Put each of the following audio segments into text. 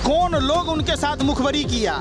कौन लोग उनके साथ मुखबरी किया,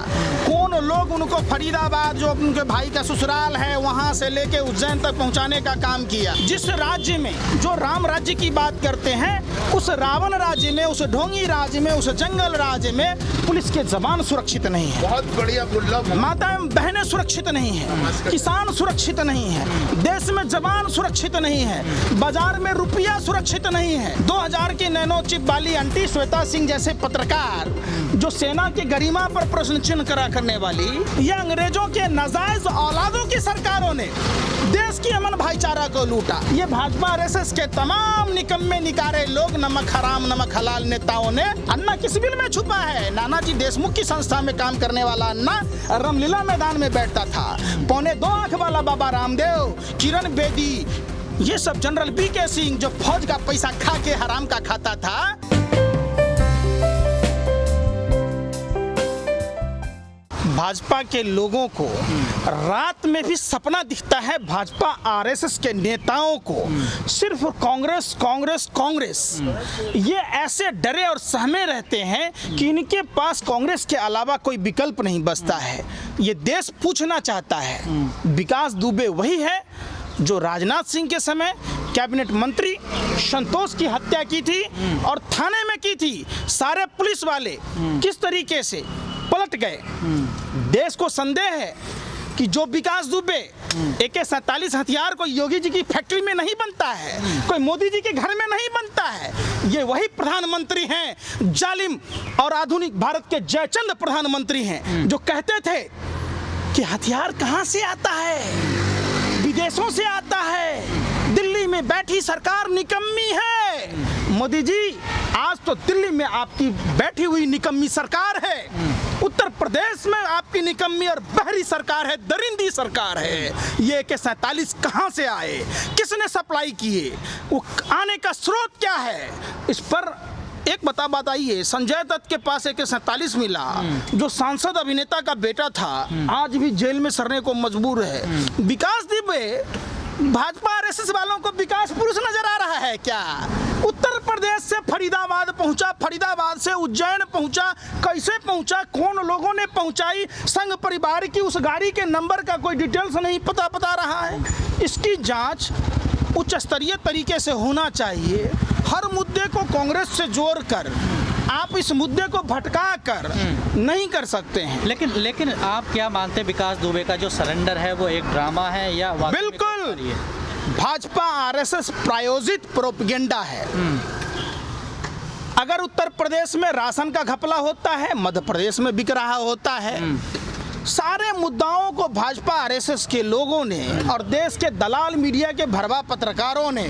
कौन लोग उनको फरीदाबाद जो उनके भाई का ससुराल है वहां से लेके उज्जैन तक पहुंचाने का काम किया। जिस राज्य में जो राम राज्य की बात करते हैं, उस रावण राज्य में, उस ढोंगी राज्य में, उस जंगल राज्य में पुलिस के जवान सुरक्षित नहीं है। बहुत बढ़िया मुल्ला, माताएं बहनें सुरक्षित नहीं है, किसान सुरक्षित नहीं है, देश में जवान सुरक्षित नहीं है, बाजार में रुपया सुरक्षित नहीं है। 2000 की नैनो चिप वाली आंटी श्वेता सिंह जैसे पत्रकार जो सेना की गरिमा पर प्रश्न चिन्ह खड़ा करने वाली, ये अंग्रेजों के नाजायज औलादों की सरकारों ने देश की अमन भाईचारा को लूटा। ये भाजपा आरएसएस के तमाम निकम्मे निकारे लोग, नमक हराम नमक हलाल नेताओं ने, अन्ना किस बिल में छुपा है? नानाजी देशमुख की संस्था में काम करने वाला अन्ना रामलीला मैदान में बैठता था। 2.25 आंख वाला बाबा रामदेव, किरण बेदी, ये सब जनरल बीके सिंह जो फौज का पैसा खा के हराम का खाता था। भाजपा के लोगों को रात में भी सपना दिखता है भाजपा आरएसएस के नेताओं को सिर्फ कांग्रेस कांग्रेस कांग्रेस। ये ऐसे डरे और सहमे रहते हैं कि इनके पास कांग्रेस के अलावा कोई विकल्प नहीं बचता है। ये देश पूछना चाहता है। विकास दुबे वही है जो राजनाथ सिंह के समय कैबिनेट मंत्री संतोष की हत्या की थी और थाने में की थी। सारे पुलिस वाले किस तरीके से पलट गए। देश को संदेह है कि जो विकास दुबे AK-47 हथियार कोई योगी जी की फैक्ट्री में नहीं बनता है, कोई मोदी जी के घर में नहीं बनता है। ये वही प्रधानमंत्री हैं, जालिम और आधुनिक भारत के जयचंद प्रधानमंत्री हैं, जो कहते थे कि हथियार कहां से आता है? विदेशों से आता है। दिल्ली में बैठी सरकार निकम्मी है। मोदी जी, आज तो दिल्ली में आपकी बैठी हुई निकम्मी सरकार है, उत्तर प्रदेश में आपकी निकम्मी और बहरी सरकार है, दरिंदी सरकार है। ये AK-47 कहां से आए, किसने सप्लाई किए, वो आने का स्रोत क्या है? इस पर एक बताइए, संजय दत्त के पास AK-47 मिला, जो सांसद अभिनेता का बेटा था, आज भी जेल में सड़ने को मजबूर है। विकास दुबे, भाजपा आरएसएस वालों को विकास पुरुष नजर आ रहा है क्या? उत्तर प्रदेश से फरीदाबाद पहुंचा, फरीदाबाद से उज्जैन पहुंचा, कैसे पहुंचा, कौन लोगों ने पहुंचाई, संघ परिवार की उस गाड़ी के नंबर का कोई डिटेल्स नहीं बता रहा है। इसकी जांच उच्च स्तरीय तरीके से होना चाहिए। हर मुद्दे को कांग्रेस से जोड़कर आप इस मुद्दे को भटका कर नहीं कर सकते हैं। लेकिन आप क्या मानते हैं, विकास दुबे का जो सरेंडर है वो एक ड्रामा है या बिल्कुल भाजपा आरएसएस प्रायोजित प्रोपेगेंडा है। अगर उत्तर प्रदेश में राशन का घपला होता है, मध्य प्रदेश में बिक रहा होता है, सारे मुद्दाओं को भाजपा आरएसएस के लोगों ने और देश के दलाल मीडिया के भरवा पत्रकारों ने,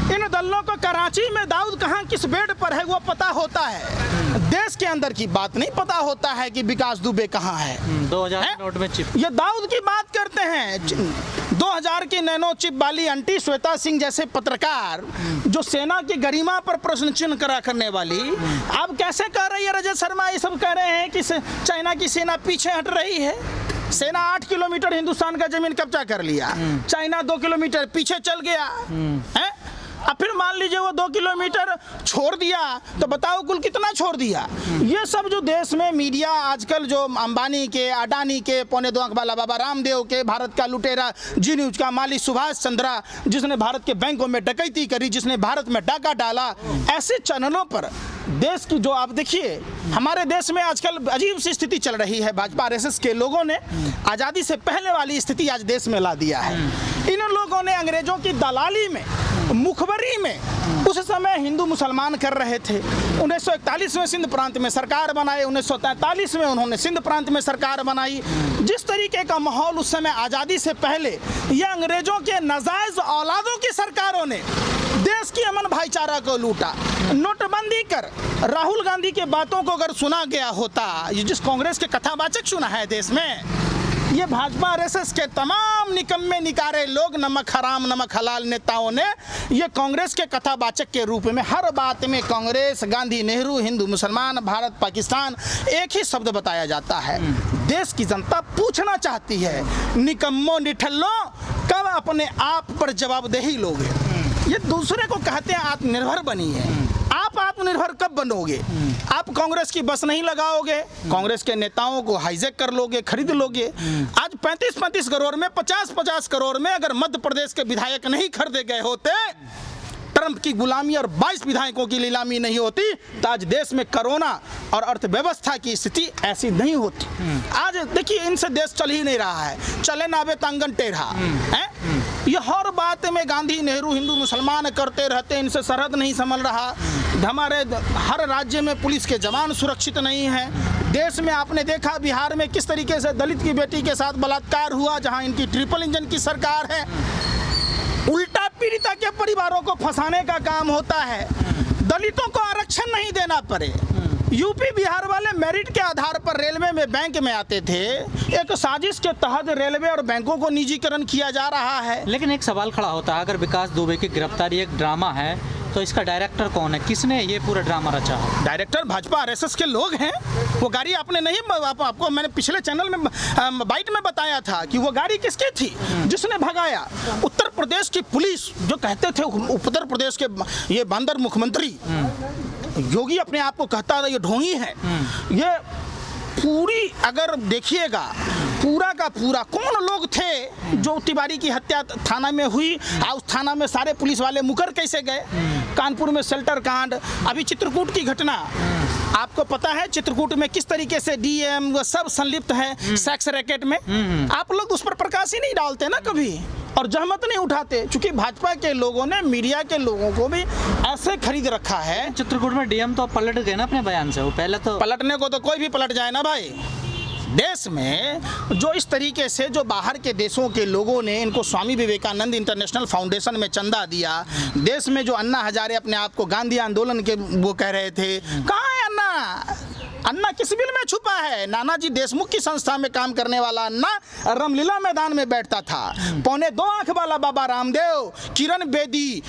इन दलों को कराची में दाऊद कहां किस बेड पर है वो पता होता है। देश के अंदर की बात नहीं पता होता है कि विकास दुबे कहां है। 2000 नोट में चिप, ये दाऊद की बात करते हैं। 2000 की नैनो चिप वाली आंटी श्वेता सिंह जैसे पत्रकार जो सेना की गरिमा पर प्रश्न चिन्ह खड़ा करने वाली, अब कैसे कह रही है रजत शर्मा, ये सब कह रहे हैं कि चाइना की सेना पीछे हट रही है। सेना 8 किलोमीटर हिंदुस्तान का जमीन कब्जा कर लिया, चाइना 2 किलोमीटर पीछे चल गया है। अब फिर मान लीजिए वो 2 किलोमीटर छोड़ दिया, तो बताओ कुल कितना छोड़ दिया। ये सब जो देश में मीडिया आजकल जो अंबानी के, अडानी के, 2.25 आंख वाला बाबा रामदेव के, भारत का लुटेरा जी न्यूज का मालिक सुभाष चंद्रा, जिसने भारत के बैंकों में डकैती करी, जिसने भारत में डाका डाला, ऐसे चैनलों पर देश की जो आप देखिए, हमारे देश में आजकल अजीब सी स्थिति चल रही है। भाजपा आरएसएस के लोगों ने आज़ादी से पहले वाली स्थिति आज देश में ला दिया है। इन लोगों ने अंग्रेजों की दलाली में, मुखबरी में उस समय हिंदू मुसलमान कर रहे थे। 1941 में सिंध प्रांत में सरकार बनाई, 1943 में उन्होंने सिंध प्रांत में सरकार बनाई। जिस तरीके का माहौल उस समय आज़ादी से पहले ये अंग्रेजों के नाजायज औलादों की सरकारों ने देश की अमन भाईचारा को लूटा। नोटबंदी कर राहुल गांधी के बातों को अगर सुना गया होता, ये जिस कांग्रेस के कथावाचक सुना है देश में, ये भाजपा आरएसएस के तमाम निकम्मे निकारे लोग, नमक हराम नमक हलाल नेताओं ने, ये कांग्रेस के कथावाचक के रूप में हर बात में कांग्रेस, गांधी, नेहरू, हिंदू मुसलमान, भारत पाकिस्तान एक ही शब्द बताया जाता है। देश की जनता पूछना चाहती है, निकम्मों निठल्लों कब अपने आप पर जवाबदेही लोगे? ये दूसरे को कहते हैं आत्मनिर्भर बनिए। आप आप आत्मनिर्भर कब बनोगे? आप कांग्रेस की बस नहीं लगाओगे, कांग्रेस के नेताओं को हाईजैक कर लोगे, खरीद लोगे। आज 35-35 करोड़ में, 50-50 करोड़ में अगर मध्य प्रदेश के विधायक नहीं खरीदे गए होते, ट्रंप की गुलामी और 22 विधायकों की नीलामी नहीं होती, तो आज देश में कोरोना और अर्थव्यवस्था की स्थिति ऐसी नहीं होती। आज देखिए, इनसे देश चल ही नहीं रहा है, चले नावे तांगन टेढ़ा है। ये हर बात में गांधी नेहरू हिंदू मुसलमान करते रहते, इनसे सरहद नहीं संभल रहा। हमारे हर राज्य में पुलिस के जवान सुरक्षित नहीं है। देश में आपने देखा बिहार में किस तरीके से दलित की बेटी के साथ बलात्कार हुआ, जहां इनकी ट्रिपल इंजन की सरकार है। उल्टा पीड़िता के परिवारों को फंसाने का काम होता है, दलितों को आरक्षण नहीं देना पड़े। यूपी बिहार वाले मेरिट के आधार पर रेलवे में बैंक में आते थे, एक साजिश के तहत रेलवे और बैंकों को निजीकरण किया जा रहा है। लेकिन एक सवाल खड़ा होता है, अगर विकास दुबे की गिरफ्तारी एक ड्रामा है तो इसका डायरेक्टर कौन है? किसने ये पूरा ड्रामा रचा है? डायरेक्टर भाजपा आरएसएस के लोग हैं। वो गाड़ी आपने नहीं, आपको मैंने पिछले चैनल में बाइट में बताया था कि वो गाड़ी किसकी थी जिसने भगाया। उत्तर प्रदेश की पुलिस, जो कहते थे उत्तर प्रदेश के ये बंदर मुख्यमंत्री योगी अपने आप को कहता था ये ढोंगी है, ये पूरी अगर देखिएगा पूरा का पूरा कौन लोग थे जो तिवारी की हत्या थाना में हुई, उस थाना में सारे पुलिस वाले मुकर कैसे गए? कानपुर में शेल्टर कांड, अभी चित्रकूट की घटना, आपको पता है चित्रकूट में किस तरीके से डीएम वो सब संलिप्त है सेक्स रैकेट में। आप लोग उस पर प्रकाश ही नहीं डालते ना कभी, और जहमत नहीं उठाते, क्योंकि भाजपा के लोगों ने मीडिया के लोगों को भी ऐसे खरीद रखा है। चित्रकूट में डीएम तो पलट गए ना अपने बयान से, वो पहले तो पलटने को तो कोई भी पलट जाए ना भाई। देश में जो इस तरीके से जो बाहर के देशों के लोगों ने इनको स्वामी विवेकानंद इंटरनेशनल फाउंडेशन में चंदा दिया, देश में जो अन्ना हजारे अपने आप को गांधी आंदोलन के वो कह रहे थे, कहाँ है अन्ना? अन्ना किस बिल में छुपा है? नानाजी देशमुख की संस्था में काम करने वाला अन्ना रामलीला मैदान में बैठता था। 2.25 आंख वाला बाबा रामदेव, किरण बेदी,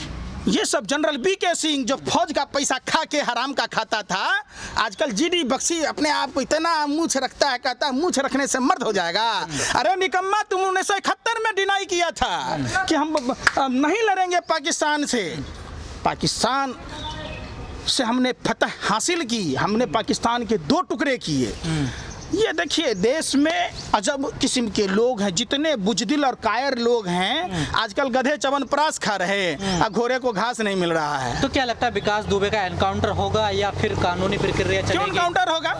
ये सब जनरल बीके सिंह जो फौज का पैसा खा के हराम का खाता था, आजकल जीडी बख्शी अपने आप को इतना मूंछ रखता है, कहता है मूंछ रखने से मर्द हो जाएगा। अरे निकम्मा, तुम 1971 में डिनाई किया था कि हम नहीं लड़ेंगे पाकिस्तान से। पाकिस्तान से हमने फतह हासिल की, हमने पाकिस्तान के 2 टुकड़े किए। ये देखिए, देश में अजब किस्म के लोग हैं, जितने बुजदिल और कायर लोग हैं। आजकल गधे चवनप्राश खा रहे हैं, घोड़े को घास नहीं मिल रहा है। तो क्या लगता है विकास दुबे का एनकाउंटर होगा या फिर कानूनी प्रक्रिया चलेगी? क्यों एनकाउंटर होगा?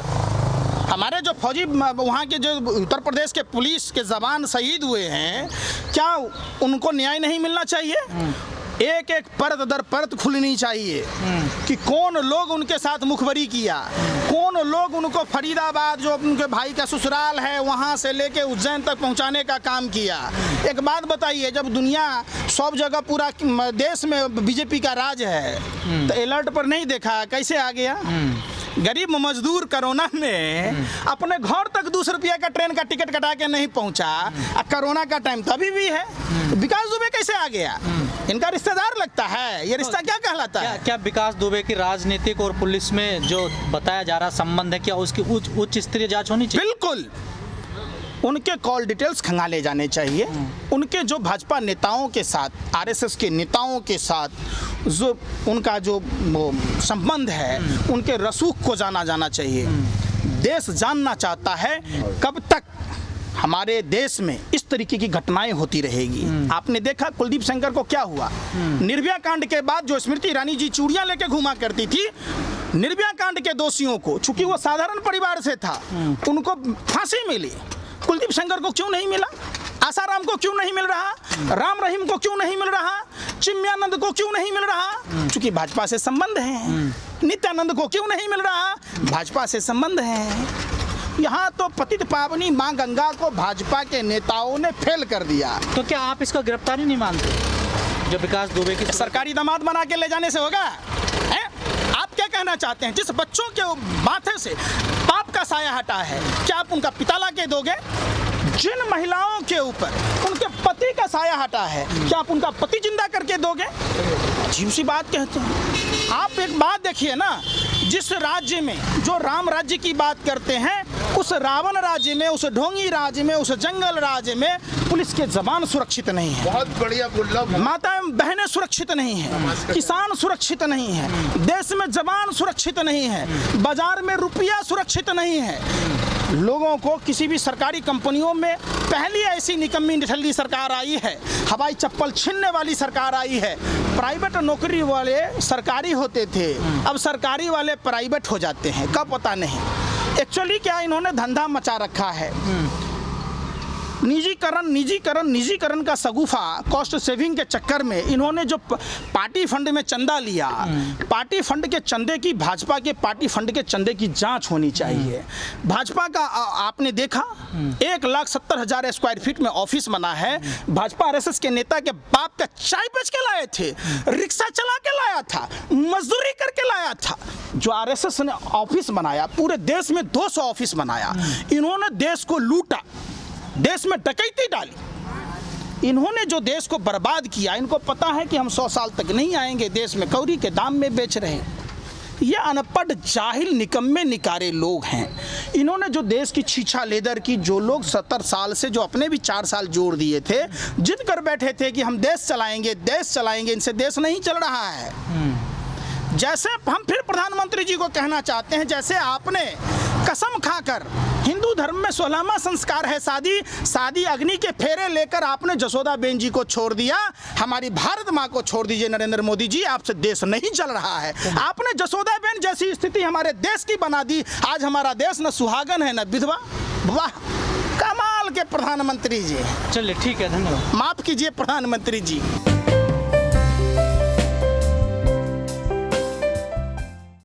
हमारे जो फौजी वहाँ के जो उत्तर प्रदेश के पुलिस के जवान शहीद हुए हैं, क्या उनको न्याय नहीं मिलना चाहिए? एक एक परत दर परत खुलनी चाहिए कि कौन लोग उनके साथ मुखबरी किया, कौन लोग उनको फरीदाबाद जो उनके भाई का ससुराल है वहाँ से लेके उज्जैन तक पहुँचाने का काम किया। एक बात बताइए, जब दुनिया सब जगह पूरा देश में बीजेपी का राज है तो अलर्ट पर नहीं देखा, कैसे आ गया? गरीब मजदूर कोरोना में अपने घर तक 200 रुपया का ट्रेन का टिकट कटा के नहीं पहुंचा, कोरोना का टाइम तभी भी है। विकास दुबे कैसे आ गया? इनका रिश्तेदार लगता है, ये रिश्ता क्या कहलाता है? क्या विकास दुबे की राजनीतिक और पुलिस में जो बताया जा रहा संबंध है, क्या उसकी उच्च स्तरीय जांच होनी चाहिए? बिल्कुल, उनके कॉल डिटेल्स खंगाले जाने चाहिए। उनके जो भाजपा नेताओं के साथ, आरएसएस के नेताओं के साथ जो उनका जो संबंध है, उनके रसूख को जाना जाना चाहिए। देश जानना चाहता है कब तक हमारे देश में इस तरीके की घटनाएं होती रहेगी। आपने देखा कुलदीप सेंगर को क्या हुआ? निर्भया कांड के बाद जो स्मृति ईरानी जी चूड़ियां लेके घुमा करती थी, निर्भया कांड के दोषियों को, चूंकि वो साधारण परिवार से था, उनको फांसी मिली। कुलदीप सेंगर को क्यों नहीं मिला? आसाराम को क्यों नहीं मिल रहा? राम रहीम को क्यों नहीं मिल रहा? चिन्मयानंद को क्यों नहीं मिल रहा? क्योंकि भाजपा से संबंध है। नित्यानंद को क्यों नहीं मिल रहा? भाजपा से संबंध है। यहाँ तो पतित पावनी माँ गंगा को भाजपा के नेताओं ने फेल कर दिया। तो क्या आप इसको गिरफ्तारी नहीं मानते जो विकास दुबे की? सरकारी दामाद बना के ले जाने से होगा? आप क्या कहना चाहते हैं? जिस बच्चों के माथे से पाप का साया हटा है, क्या आप उनका पिता ला के दोगे? जिन महिलाओं के ऊपर उनके पति का साया हटा है, क्या आप उनका पति जिंदा करके दोगे? अजीब सी बात कहते हैं आप। एक बात देखिए ना, जिस राज्य में जो राम राज्य की बात करते हैं, उस रावण राज्य में, उस ढोंगी राज्य में, उस जंगल राज्य में पुलिस के जवान सुरक्षित नहीं है, बहुत बढ़िया बोला। माताएं बहनें सुरक्षित नहीं है, किसान सुरक्षित नहीं है, देश में जवान सुरक्षित नहीं है, बाजार में रुपया सुरक्षित नहीं है। लोगों को किसी भी सरकारी कंपनियों में पहली ऐसी निकम्मी निठल्ली सरकार आई है, हवाई चप्पल छीनने वाली सरकार आई है। प्राइवेट नौकरी वाले सरकारी होते थे, अब सरकारी वाले प्राइवेट हो जाते हैं, कब पता नहीं। एक्चुअली क्या इन्होंने धंधा मचा रखा है, निजीकरण का सगुफा कॉस्ट सेविंग के चक्कर में इन्होंने जो पार्टी फंड में चंदा लिया, पार्टी फंड के चंदे की, भाजपा के पार्टी फंड के चंदे की जांच होनी चाहिए। भाजपा का आपने देखा 1,70,000 स्क्वायर फीट में ऑफिस बना है, भाजपा आरएसएस के नेता के बाप का चाय बेच के लाए थे, रिक्शा चला के लाया था, मजदूरी करके लाया था। जो आरएसएस ने ऑफिस बनाया, पूरे देश में 200 ऑफिस बनाया, इन्होंने देश को लूटा, देश में डकैती डाली, इन्होंने जो देश को बर्बाद किया। इनको पता है कि हम 100 साल तक नहीं आएंगे, देश में कौड़ी के दाम में बेच रहे हैं। ये अनपढ़ जाहिल निकम्मे निकारे लोग हैं। इन्होंने जो देश की छीछा लेदर की, जो लोग 70 साल से, जो अपने भी 4 साल जोड़ दिए थे, जिद कर बैठे थे कि हम देश चलाएंगे, इनसे देश नहीं चल रहा है। जैसे हम फिर प्रधानमंत्री जी को कहना चाहते हैं, जैसे आपने कसम खाकर, हिंदू धर्म में 16वां संस्कार है शादी अग्नि के फेरे लेकर आपने जसोदा बेन जी को छोड़ दिया, हमारी भारत माँ को छोड़ दीजिए नरेंद्र मोदी जी, आपसे देश नहीं चल रहा है। आपने जसोदा बेन जैसी स्थिति हमारे देश की बना दी, आज हमारा देश न सुहागन है न विधवा। वाह, कमाल के प्रधानमंत्री जी। चलिए ठीक है, धन्यवाद। माफ कीजिए प्रधानमंत्री जी।